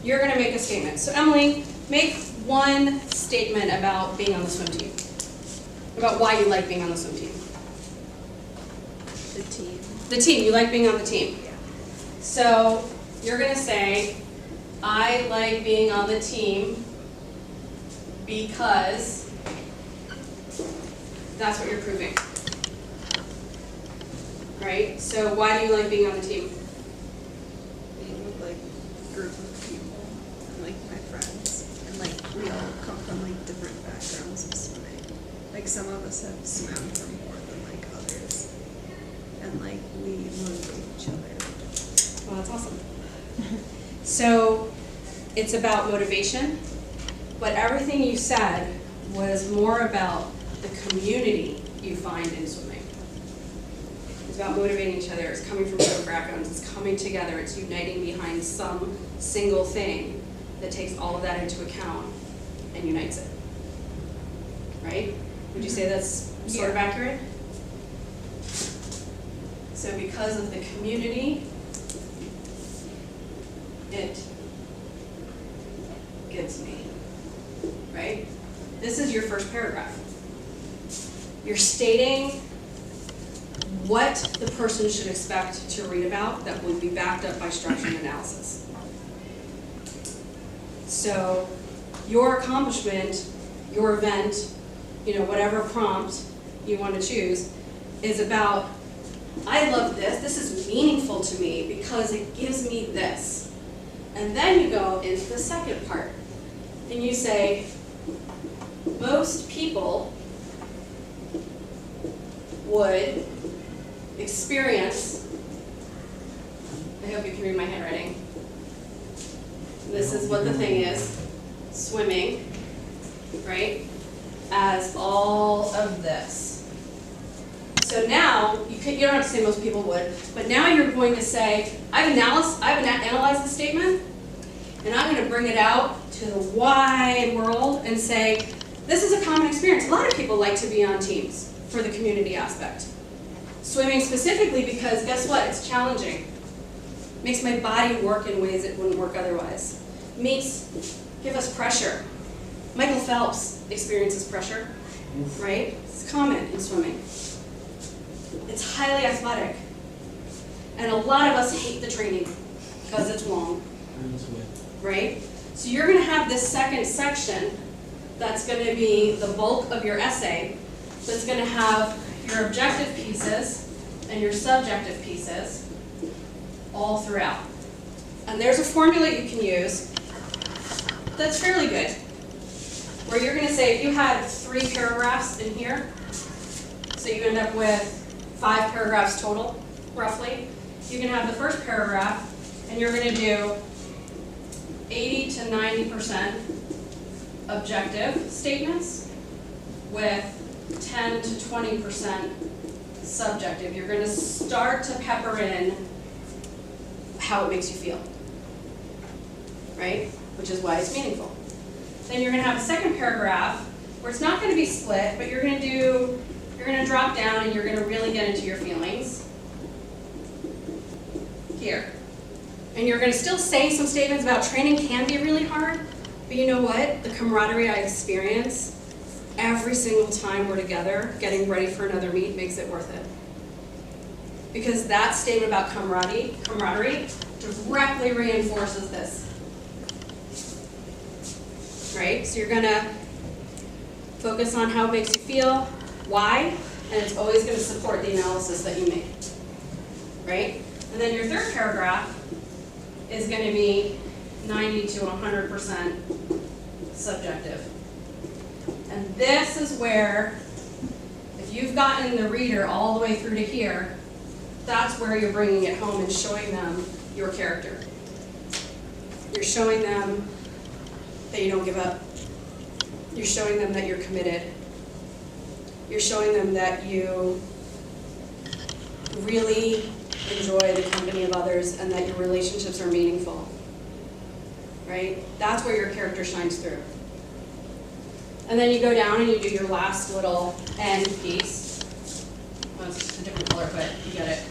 you're going to make a statement. So Emily, make one statement about being on the swim team. About why you like being on the swim team. The team. The team, you like being on the team. Yeah. So you're going to say, I like being on the team because that's what you're proving. Right? So why do you like being on the team? Being with like a group of people and like my friends. And like we all come from like different backgrounds of swimming. Like some of us have swam for more than like others. And like we motivate each other. Well, that's awesome. So it's about motivation, but everything you said was more about the community you find in swimming. It's about motivating each other. It's coming from different backgrounds. It's coming together. It's uniting behind some single thing that takes all of that into account and unites it. Right? Would you say that's sort of accurate? So because of the community, it gives me, right? This is your first paragraph. You're stating what the person should expect to read about that would be backed up by structure and analysis. So your accomplishment, your event, whatever prompt you want to choose is about, I love this, this is meaningful to me because it gives me this. And then you go into the second part and you say, most people would experience, I hope you can read my handwriting. This is what the thing is, swimming, right, as all of this. So now, you don't have to say most people would, but now you're going to say, I've analyzed the statement, and I'm going to bring it out to the wide world and say, this is a common experience. A lot of people like to be on teams for the community aspect. Swimming specifically because, guess what? It's challenging. Makes my body work in ways it wouldn't work otherwise. Give us pressure. Michael Phelps experiences pressure, right? It's common in swimming. It's highly athletic. And a lot of us hate the training because it's long, right? So you're going to have this second section that's going to be the bulk of your essay, that's going to have your objective pieces and your subjective pieces all throughout. And there's a formula you can use that's fairly good, where you're going to say if you had 3 paragraphs in here, so you end up with 5 paragraphs total, roughly, you can have the first paragraph and you're going to do 80 to 90% objective statements with 10 to 20% subjective. You're going to start to pepper in how it makes you feel, right? Which is why it's meaningful. Then you're going to have a second paragraph where it's not going to be split, but you're going to drop down and you're going to really get into your feelings here. And you're going to still say some statements about training can be really hard, but you know what? The camaraderie I experience every single time we're together getting ready for another meet makes it worth it. Because that statement about camaraderie directly reinforces this. Right? So you're going to focus on how it makes you feel, why, and it's always going to support the analysis that you make. Right? And then your third paragraph is going to be 90 to 100% subjective. And this is where, if you've gotten the reader all the way through to here, that's where you're bringing it home and showing them your character. You're showing them that you don't give up. You're showing them that you're committed. You're showing them that you really enjoy the company of others and that your relationships are meaningful. Right? That's where your character shines through. And then you go down and you do your last little end piece. Well, it's just a different color, but you get it.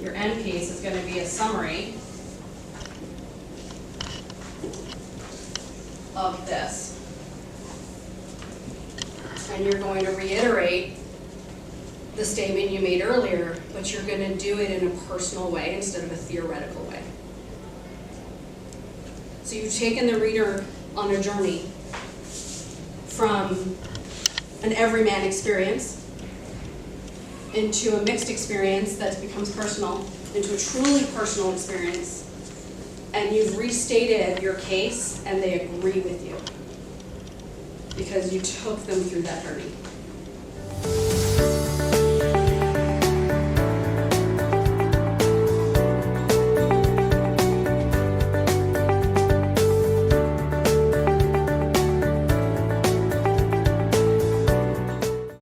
Your end piece is going to be a summary of this. And you're going to reiterate the statement you made earlier, but you're going to do it in a personal way instead of a theoretical way. So you've taken the reader on a journey from an everyman experience into a mixed experience that becomes personal, into a truly personal experience, and you've restated your case and they agree with you because you took them through that journey.